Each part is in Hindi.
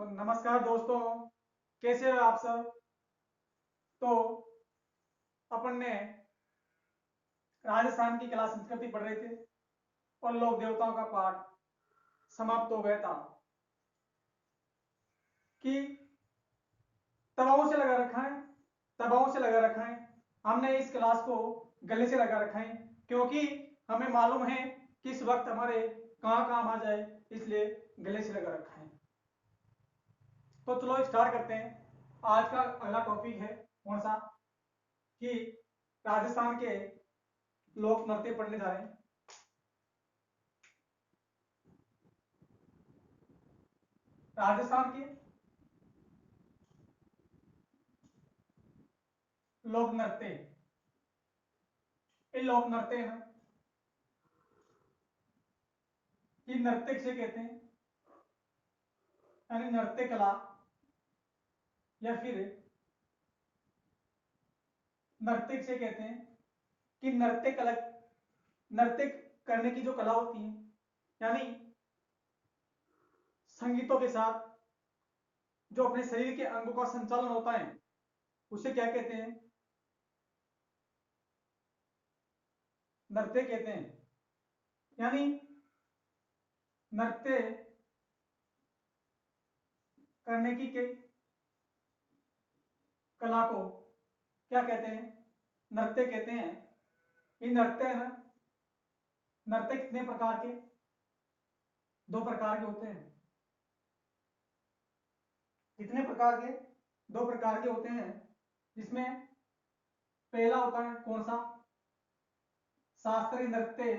तो नमस्कार दोस्तों, कैसे हो आप सब। तो अपन ने राजस्थान की कला संस्कृति पढ़ रहे थे और लोक देवताओं का पाठ समाप्त हो गया था कि तवाओं से लगा रखा है, तवाओं से लगा रखा है। हमने इस क्लास को गले से लगा रखा है क्योंकि हमें मालूम है कि इस वक्त हमारे कहाँ काम आ जाए, इसलिए गले से लगा रखा है। तो चलो स्टार्ट करते हैं। आज का अगला टॉपिक है कौन सा, कि राजस्थान के लोक नृत्य पढ़ने जा रहे हैं। राजस्थान के लोक नृत्य, ये लोक नृत्य है कि नृत्य से कहते हैं, यानी नृत्य कला या फिर नर्तक से कहते हैं कि नृत्य कला, नृत्य करने की जो कला होती है, यानी संगीतों के साथ जो अपने शरीर के अंगों का संचालन होता है, उसे क्या कहते हैं, नृत्य कहते हैं। यानी नृत्य करने की कला को क्या कहते हैं, नृत्य कहते हैं। ये नृत्य है ना, नृत्य कितने प्रकार के, दो प्रकार के होते हैं। कितने प्रकार के, दो प्रकार के होते हैं। जिसमें पहला होता है कौन सा, शास्त्रीय नृत्य,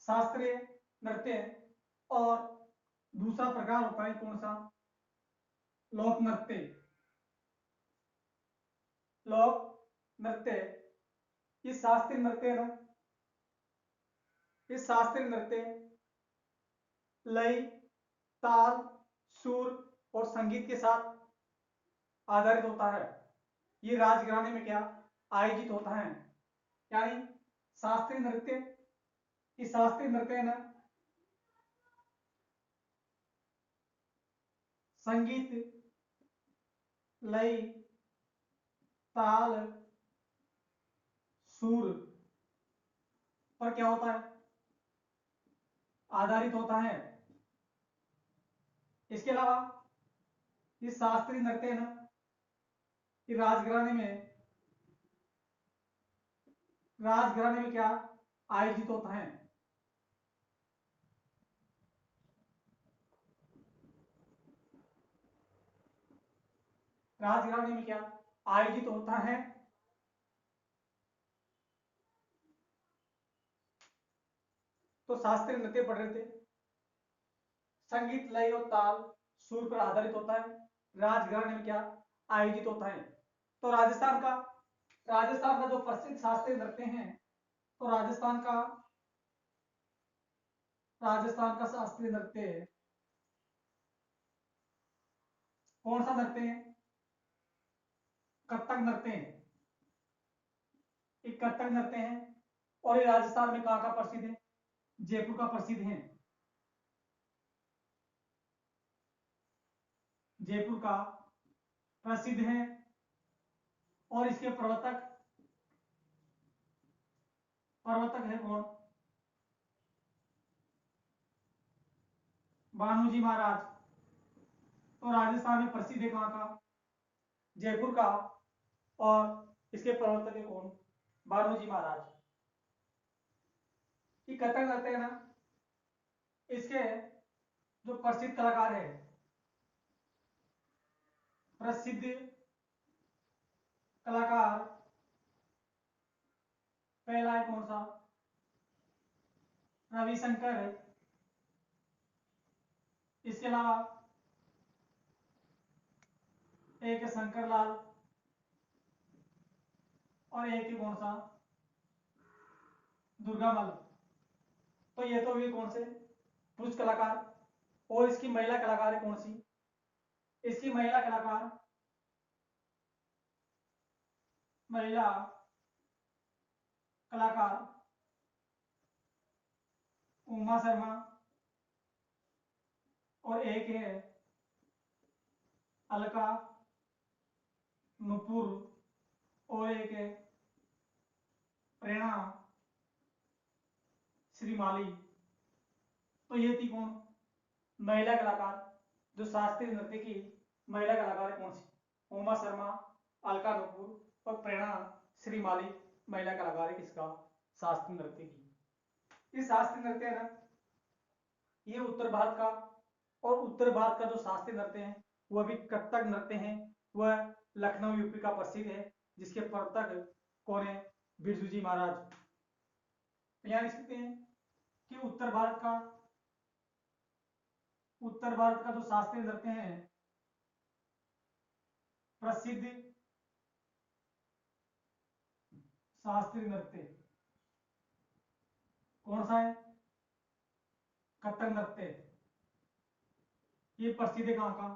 शास्त्रीय नृत्य। और दूसरा प्रकार होता है कौन सा, लोक नृत्य। लोक नृत्य, ये शास्त्रीय नृत्य है ना, ये शास्त्रीय नृत्य लय, ताल, सुर और संगीत के साथ आधारित होता है। ये राजघराने में क्या आयोजित होता है। यानी शास्त्रीय नृत्य, ये शास्त्रीय नृत्य है ना, संगीत, लय, ताल, सुर पर क्या होता है, आधारित होता है। इसके अलावा ये शास्त्रीय नृत्य है ना, ये राजघराने में क्या आयोजित होता है। राजघराने में क्या आयोजित होता है। तो शास्त्रीय नृत्य पढ़ रहे थे, संगीत, लय और ताल, सुर पर आधारित होता है। राजघराने में क्या आयोजित होता है। तो राजस्थान का जो प्रसिद्ध शास्त्रीय नृत्य है, तो राजस्थान का शास्त्रीय नृत्य कौन सा नृत्य है, कथक नृत्य है। ये कथक नृत्य है और ये राजस्थान में कहाँ का प्रसिद्ध है, जयपुर का प्रसिद्ध है। जयपुर का प्रसिद्ध है। और इसके प्रवर्तक प्रवर्तक है कौन, बानूजी महाराज। तो राजस्थान में प्रसिद्ध है कहाँ का, जयपुर का। और इसके प्रवर्तक है कौन, बानूजी महाराज। ये कथक नृत्य है ना, इसके जो प्रसिद्ध कलाकार है, प्रसिद्ध कलाकार पहला है कौन सा, रविशंकर। इसके अलावा एक है शंकर लाल और एक है कौन सा, दुर्गामल। तो ये तो हुए कौन से पुरुष कलाकार। और इसकी महिला कलाकार है कौन सी, इसकी महिला कलाकार उमा शर्मा और एक है अलका नुपुर और एक है प्रेरणा श्रीमाली। तो ये थी कौन? महिला कलाकार। जो शास्त्रीय नृत्य की महिला कलाकार कौन सी? उमा शर्मा, अलका नुपुर और प्रेरणा श्रीमाली महिला कलाकार है किसका? शास्त्रीय नृत्य की। इस शास्त्रीय नृत्य है ना, ये उत्तर भारत का, और उत्तर भारत का जो शास्त्रीय नृत्य है वह भी कथक नृत्य है। वह लखनऊ यूपी का प्रसिद्ध है, जिसके प्रवर्तक कौन है? बिरजू जी महाराज। तो यहाँ लिख सकते हैं कि उत्तर भारत का जो शास्त्रीय नृत्य है, प्रसिद्ध शास्त्रीय नृत्य कौन सा है? कथक नृत्य। ये प्रसिद्ध है कहां का?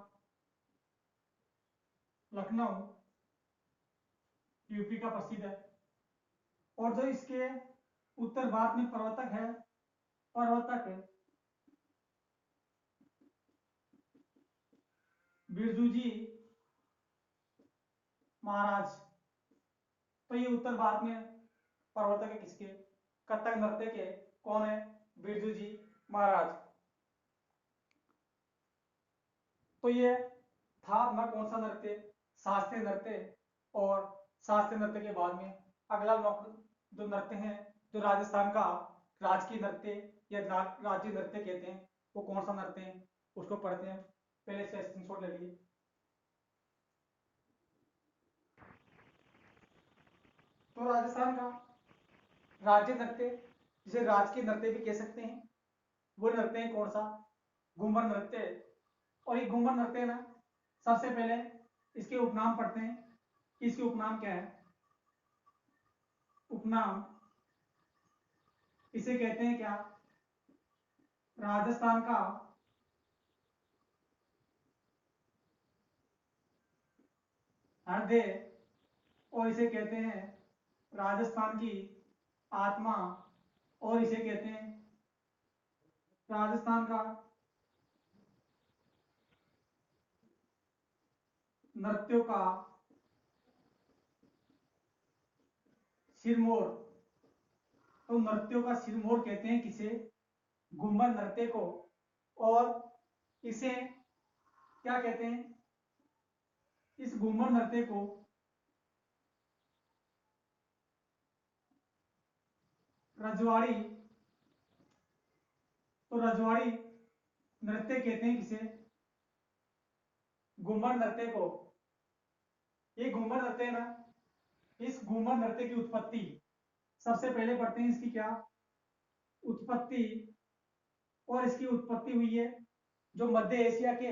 लखनऊ यूपी का प्रसिद्ध है। और जो इसके उत्तर भारत में प्रवर्तक है बिरजू जी महाराज। तो ये उत्तर भारत में प्रवर्तक है किसके? कथक नृत्य के। कौन है? बिरजू जी महाराज। तो ये था अपना कौन सा नृत्य? शास्त्रीय नृत्य। और शास्त्रीय नृत्य के बाद में अगला जो नृत्य है, जो राजस्थान का राजकीय नृत्य या राज्य नृत्य कहते हैं, वो कौन सा नृत्य है उसको पढ़ते हैं। पहले से स्क्रीनशॉट ले लीजिए। तो राजस्थान का राज्य नृत्य, जिसे राजकीय नृत्य भी कह सकते हैं, वो नृत्य है कौन सा? घूमर नृत्य। और ये घूमर नृत्य है ना, सबसे पहले इसके उपनाम पढ़ते हैं। इसके उपनाम क्या है? उपनाम इसे कहते हैं क्या? राजस्थान का हृदय, और इसे कहते हैं राजस्थान की आत्मा, और इसे कहते हैं राजस्थान का नृत्यों का सिरमौर। तो नृत्यों का सिरमौर कहते हैं किसे? घूमर नृत्य को। और इसे क्या कहते हैं? इस घूमर नृत्य को रजवाड़ी। तो रजवाड़ी नृत्य कहते हैं किसे? घूमर नृत्य को। ये घूमर नृत्य है ना, इस घूमर नृत्य की उत्पत्ति सबसे पहले पढ़ते हैं। इसकी क्या उत्पत्ति? और इसकी उत्पत्ति हुई है जो मध्य एशिया के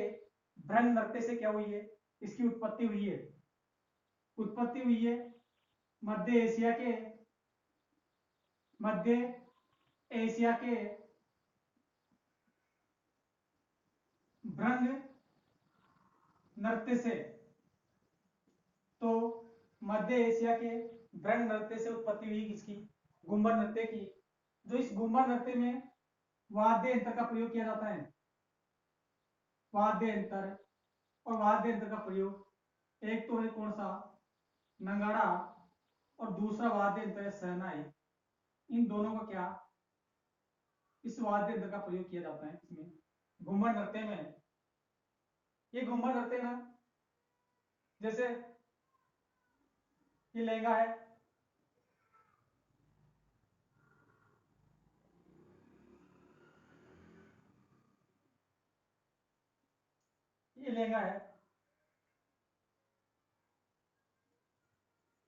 भ्रंग नृत्य से क्या हुई है? इसकी उत्पत्ति हुई है। उत्पत्ति हुई है मध्य एशिया के भ्रंग नृत्य से। तो मध्य एशिया के भ्रंग नृत्य से उत्पत्ति हुई किसकी? घूमर नृत्य की। जो इस घूमर नृत्य में वाद्य यंत्र का प्रयोग किया जाता है, वाद्य यंत्र। और वाद्य यंत्र का प्रयोग एक तो है कौन सा? नगाड़ा, और दूसरा वाद्य यंत्र है शहनाई। इन दोनों का क्या? इस वाद्य यंत्र का प्रयोग किया जाता है इसमें घूमर नृत्य में। ये घूमर नृत्य ना, जैसे ये लहंगा है, ये लहंगा है,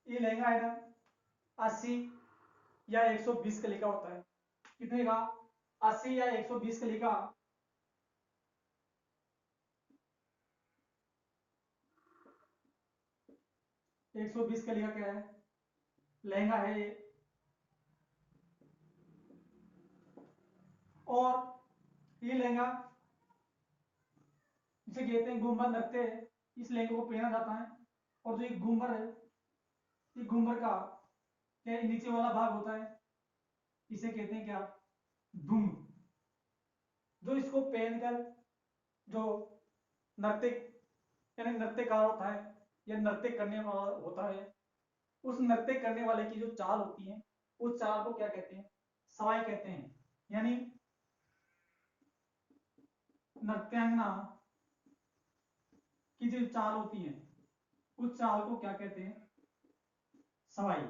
ये लहंगा है ना 80 या 120 कली का होता है। कितने का? 80 या 120 कली का। 120 कली का क्या है? लहंगा है ये। और ये लहंगा जिसे कहते हैं घूमर नृत्य, इस लहंगे को पहना जाता है। और जो ये घूमर है, ये घूमर का क्या नीचे वाला भाग होता है, इसे कहते हैं क्या? धुम। जो इसको पहनकर जो नृत्य यानी नृत्यकार होता है या नृत्य करने वाला होता है, उस नृत्य करने वाले की जो चाल होती है उस चाल को क्या कहते हैं? सवाई कहते हैं। यानी नृत्यांगना की जो चाल होती है उस चाल को क्या कहते हैं? सवाई।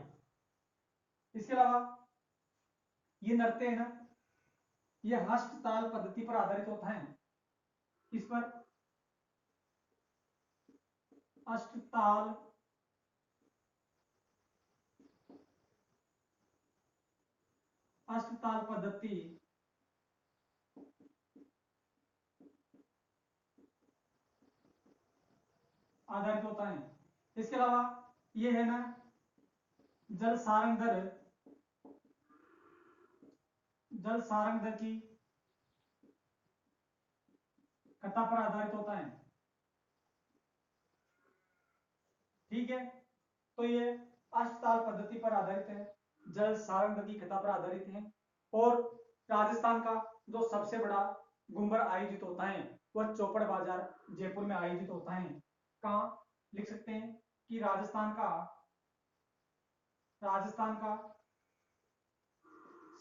इसके अलावा ये नृत्य है ना, ये हस्तताल पद्धति पर आधारित होता है। इस पर अष्टताल अष्टताल पद्धति आधारित होता है। इसके अलावा ये है ना जल सारंग दर की कथा पर आधारित होता है। ठीक है, तो ये अष्टताल पद्धति पर आधारित है, जल सारंग दर की कथा पर आधारित है। और राजस्थान का जो सबसे बड़ा घुम्बर आयोजित होता है वह चौपड़ बाजार जयपुर में आयोजित होता है। कहाँ लिख सकते हैं कि राजस्थान का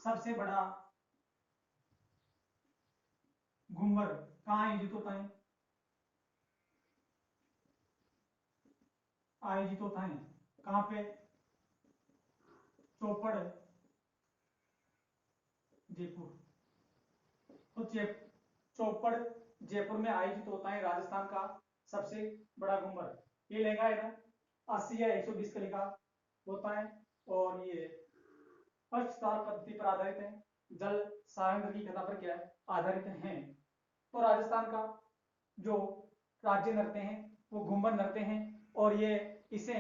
सबसे बड़ा घुम्बर कहाँ आयोजित होता है? आयोजित होता है कहाँ पे? चौपड़ जयपुर। तो चौपड़ जयपुर में आयोजित होता है राजस्थान का सबसे बड़ा घुम्बर। ये लेगा है ना 80 या 120 का लेखा होता है और ये अष्टताल पद्धति पर आधारित है, जल सारंग की कथा पर क्या है? आधारित है। तो राजस्थान का जो राज्य नृत्य हैं वो घुम्बर नृत्य हैं और ये इसे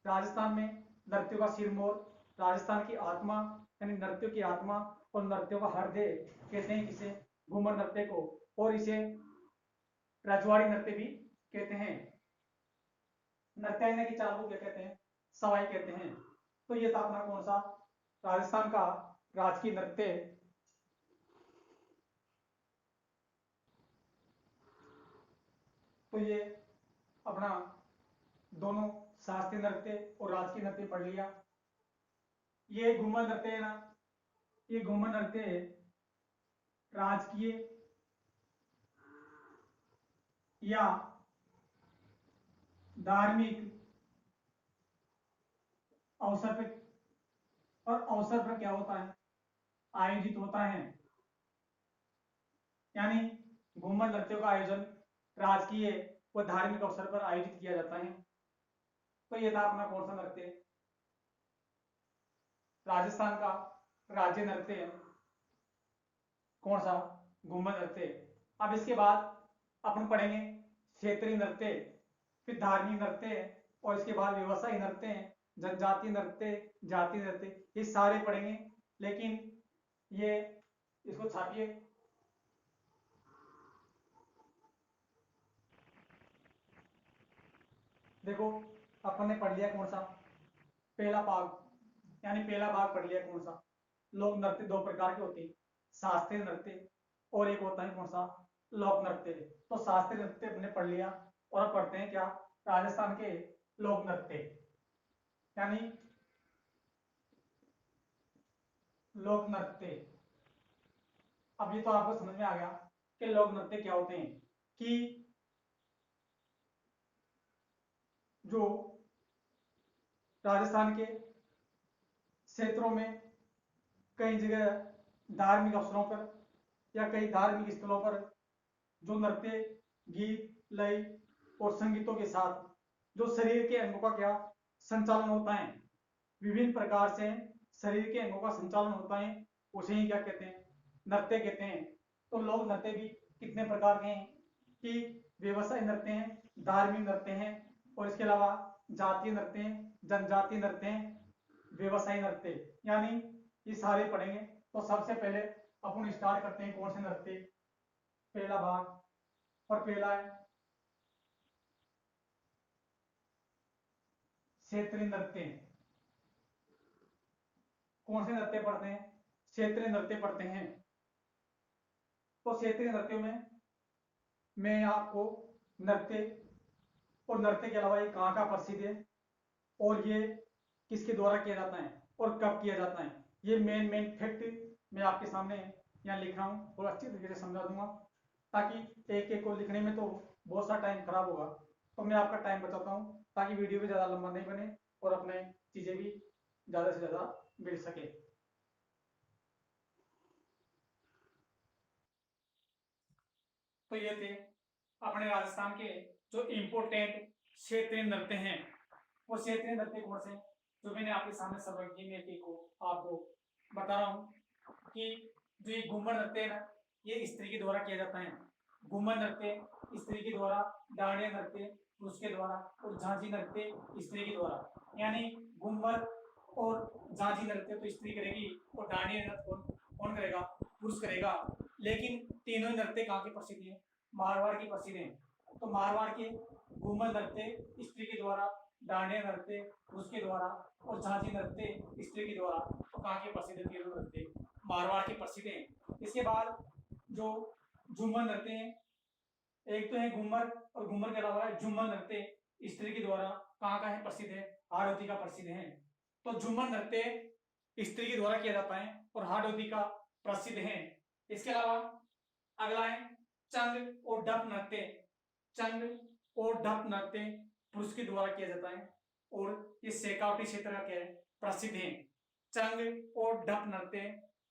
राजस्थान में नृत्यों का सिरमौर, राजस्थान की आत्मा यानी नृत्यों की आत्मा और नृत्यों का हृदय कहते हैं किसे? घुम्बर नृत्य को। और इसे रजवाड़ी नृत्य भी कहते हैं। नृत्यांगना की चाल को क्या कहते हैं? सवाई कहते हैं। तो ये था अपना कौन सा? राजस्थान का राजकीय नृत्य। तो ये अपना दोनों शास्त्रीय नृत्य और राजकीय नृत्य पढ़ लिया। ये घुम्मर नृत्य है ना, ये घुम्मर नृत्य राजकीय या धार्मिक अवसर पर क्या होता है? आयोजित होता है। यानी घुम्मर नृत्यों का आयोजन राजकीय व धार्मिक अवसर पर आयोजित किया जाता है। तो ये था अपना कौन सा नृत्य? राजस्थान का राज्य नृत्य कौन सा? घुम्मर नृत्य। अब इसके बाद अपन पढ़ेंगे क्षेत्रीय नृत्य, फिर धार्मिक नृत्य और इसके बाद व्यवसायी नृत्य, जनजातीय नृत्य, जातीय नृत्य, ये सारे पढ़ेंगे। लेकिन ये इसको छापिए। देखो अपन ने पढ़ लिया कौन सा? पहला भाग, यानी पहला भाग पढ़ लिया कौन सा? लोक नृत्य दो प्रकार के होते हैं, शास्त्रीय नृत्य और एक होता है कौन सा? लोक नृत्य। तो शास्त्रीय नृत्य हमने पढ़ लिया और अब पढ़ते हैं क्या? राजस्थान के लोक नृत्य। यानी लोक नृत्य। अब ये तो आपको समझ में आ गया कि लोक नृत्य क्या होते हैं। कि जो राजस्थान के क्षेत्रों में कई जगह धार्मिक अवसरों पर या कई धार्मिक स्थलों पर जो नृत्य, गीत, लय और संगीतों के साथ जो शरीर के अंगों का क्या संचालन होता है, विभिन्न प्रकार से शरीर के अंगों का संचालन होता है, उसे ही क्या कहते हैं? नृत्य कहते हैं। तो लोक नृत्य भी कितने प्रकार के हैं? कि व्यवसाय नृत्य हैं, धार्मिक नृत्य हैं और इसके अलावा जातीय नृत्य हैं, जनजातीय नृत्य हैं, व्यवसायी नृत्य। यानी ये सारे पढ़ेंगे। तो सबसे पहले अपन स्टार्ट करते हैं कौन से नृत्य? पहला भाग और पहला है क्षेत्रीय नृत्य। कौन से नृत्य पढ़ते हैं? क्षेत्रीय नृत्य पढ़ते हैं। तो क्षेत्रीय नृत्यों में मैं आपको नृत्य और नृत्य के अलावा ये कहाँ का प्रसिद्ध है और ये किसके द्वारा किया जाता है और कब किया जाता है, ये मेन फैक्ट मैं आपके सामने यहाँ लिख रहा हूँ और अच्छी तरीके से समझा दूंगा, ताकि एक एक को लिखने में तो बहुत सारा टाइम खराब होगा। तो मैं आपका टाइम बचाता हूँ ताकि वीडियो भी ज़्यादा लंबा नहीं बने और अपने चीज़ें भी ज़्यादा से ज़्यादा मिल सके। तो ये थे अपने राजस्थान के जो इम्पोर्टेंट क्षेत्रीय नृत्य हैं। वो क्षेत्रीय नृत्य कौन से जो मैंने आपके सामने सर्वज्ञ को आपको बता रहा हूँ कि जो ये घूमर नृत्य है ना, ये स्त्री के द्वारा किया जाता है। घूमर नृत्य स्त्री के द्वारा, डांडिया नृत्य पुरुष के द्वारा और झांझी नृत्य स्त्री के द्वारा। यानी घूमर और झांझी नृत्य तो स्त्री करेगी और डांडिया नृत्य कौन करेगा? पुरुष करेगा। लेकिन तीनों नृत्य कहाँ के प्रसिद्ध हैं? मारवाड़ की प्रसिद्ध हैं। तो मारवाड़ के घूमर नृत्य स्त्री के द्वारा, डांडिया नृत्य पुरुष के द्वारा और झांझी नृत्य स्त्री के द्वारा। तो कहाँ के प्रसिद्ध तीनों नृत्य? मारवाड़ के प्रसिद्ध हैं। इसके बाद जो झूमर नृत्य हैं, एक तो है घूमर और घूमर के अलावा झूमर नृत्य स्त्री के द्वारा कहाँ का है? प्रसिद्ध है, हाड़ौती का प्रसिद्ध है। तो झूमर नृत्य स्त्री के द्वारा किया जाता है और हाड़ौती का प्रसिद्ध है। इसके अलावा अगला है चंग और डप नृत्य। चंग और डप नृत्य पुरुष के द्वारा किया जाता है और ये शेखावटी क्षेत्र का क्या है? प्रसिद्ध है। चंग और डप नृत्य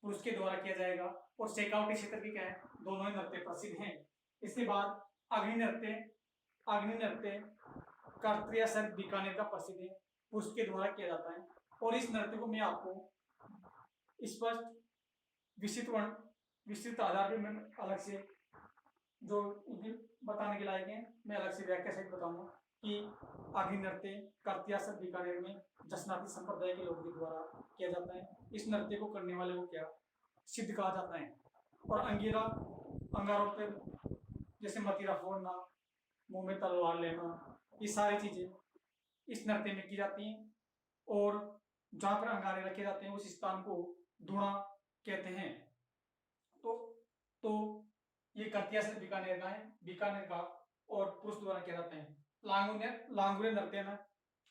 पुरुष के द्वारा किया जाएगा और शेखावटी क्षेत्र की क्या है? दोनों ही नृत्य प्रसिद्ध हैं। इसके बाद अग्नि नृत्य। अग्नि नृत्य कर्त्रियासर बीकानेर का प्रसिद्ध है, पुरुष के द्वारा किया जाता है। और इस नृत्य को मैं आपको स्पष्ट विस्तृत आधार पर मैं अलग से जो बताने के लायक है, मैं अलग से व्याख्या सहित बताऊंगा कि अग्नि नृत्य कर्त्रियासर बीकानेर में जसनाती संप्रदाय के लोगों के द्वारा किया जाता है। इस नृत्य को करने वाले को क्या सिद्ध कहा जाता है। और अंगारों पर जैसे मतीरा फोड़ना, मुंह में तलवार लेना, ये सारी चीजें इस नृत्य में की जाती हैं। और जहां पर अंगारे रखे जाते हैं उस स्थान को धुणा कहते हैं। तो ये कर्त्रियासर बीकानेर का है, बीकानेर का, और पुरुष द्वारा किया जाता है। लांगुरे नृत्य ना,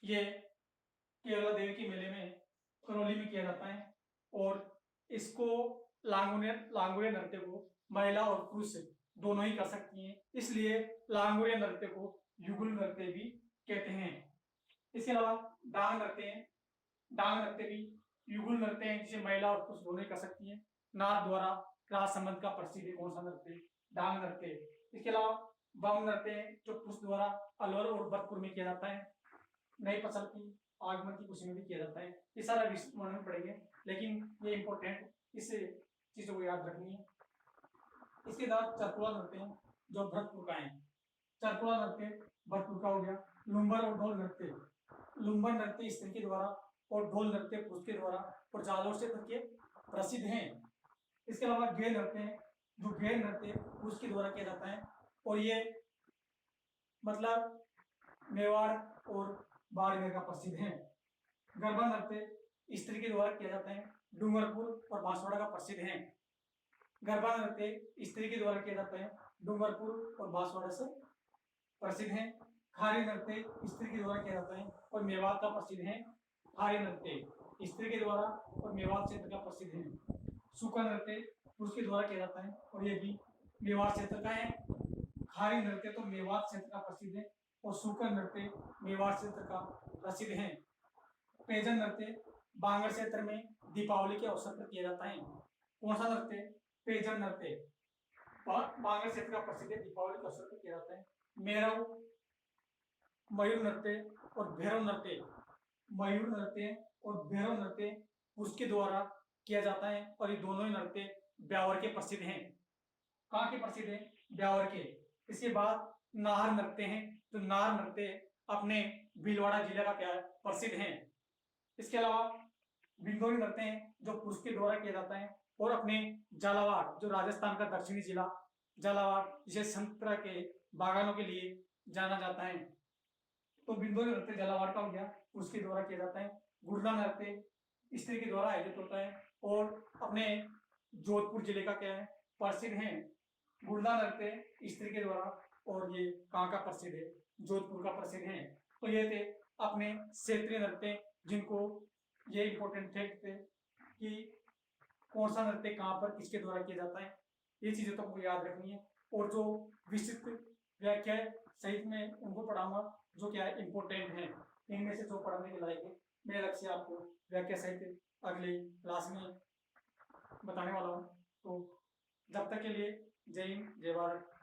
ये केरला देवी के मेले में करौली में किया जाता है और इसको लांगुरे नृत्य को महिला और पुरुष दोनों ही कर सकती हैं, इसलिए लांगुरे नृत्य को युगल नृत्य भी कहते हैं। इसके अलावा डांग नृत्य भी युगल नृत्य है जिसे महिला और पुरुष दोनों ही कर सकती हैं। नाथ द्वारा राज संबंध का प्रसिद्ध कौन सा नृत्य? डांग नृत्य। इसके अलावा बम नृत्य जो पुरुष द्वारा अलवर और भरतपुर में किया जाता है। नई फसल की आगमन की खुशी में भी किया जाता है। ये सारा वर्णन पड़ेंगे, लेकिन ये इंपॉर्टेंट इस चीजों को याद रखनी है। इसके बाद चरकुला नृत्य जो भरतपुर का है। चरकुला नृत्य भरतपुर का हो गया। लुम्बर और ढोल नृत्य। लुम्बर नृत्य स्त्री के द्वारा और ढोल नृत्य पुरुष के द्वारा और जालोर से के प्रसिद्ध हैं। इसके अलावा घेर नृत्य जो घेर नृत्य पुरुष के द्वारा किया जाता है और ये मतलब मेवाड़ और बाड़मेर का प्रसिद्ध है। गरबा नृत्य स्त्री के द्वारा किया जाता है, डूंगरपुर और बांसवाड़ा का प्रसिद्ध है। गरबा नृत्य स्त्री के द्वारा किया जाता है, डूंगरपुर और बांसवाड़ा से प्रसिद्ध है। खारी नृत्य स्त्री के द्वारा किया जाता है और मेवात का प्रसिद्ध है। खारी नृत्य स्त्री के द्वारा और मेवात क्षेत्र का प्रसिद्ध है। सूखा नृत्य पुरुष के द्वारा किया जाता है और ये भी मेवात क्षेत्र का है। खारी नृत्य तो मेवात क्षेत्र का प्रसिद्ध है और सूखा नृत्य मेवात क्षेत्र का प्रसिद्ध है। पेजन नृत्य बांगड़ क्षेत्र में दीपावली के अवसर पर किया जाता है। कौन सा नृत्य? पेजन नृत्य बांगड़ क्षेत्र का प्रसिद्ध है, दीपावली के अवसर पर किया जाता है। मेरव मयूर नृत्य और भैरव नृत्य, मयूर नृत्य और भैरव नृत्य उसके द्वारा किया जाता है और ये दोनों ही नृत्य ब्यावर के प्रसिद्ध हैं। कहाँ के प्रसिद्ध है? ब्यावर के। इसके बाद नाहर नृत्य है, तो नाहर नृत्य अपने भीलवाड़ा जिले का क्या है? प्रसिद्ध है। इसके अलावा बिंदोरी नृत्य है जो पुरुष के द्वारा किया जाता है और अपने झालावाड़ जो राजस्थान का दक्षिणी जिला झालावाड़ जिसे संतरा के बागानों के लिए जाना जाता है, तो बिंदोरी नृत्य झालावाड़ का हो गया, उसके द्वारा किया जाता है। गुर्दा नृत्य स्त्री के द्वारा आयोजित होता है और अपने जोधपुर जिले का क्या है? प्रसिद्ध है। गुर्दा नृत्य स्त्री के द्वारा और ये कहाँ का प्रसिद्ध है, जोधपुर का प्रसिद्ध है। तो ये थे अपने क्षेत्रीय नृत्य, जिनको ये इंपॉर्टेंट फैक्ट थे कि कौन सा नृत्य कहाँ पर किसके द्वारा किया जाता है, ये चीजें तो आपको याद रखनी है। और जो विस्तृत व्याख्या सहित में उनको पढ़ाऊंगा जो क्या है इंपॉर्टेंट है, इनमें से जो पढ़ने के लायक है मैं अलग से आपको व्याख्या सहित अगली क्लास में बताने वाला हूँ। तो जब तक के लिए जय हिंद, जय भारत।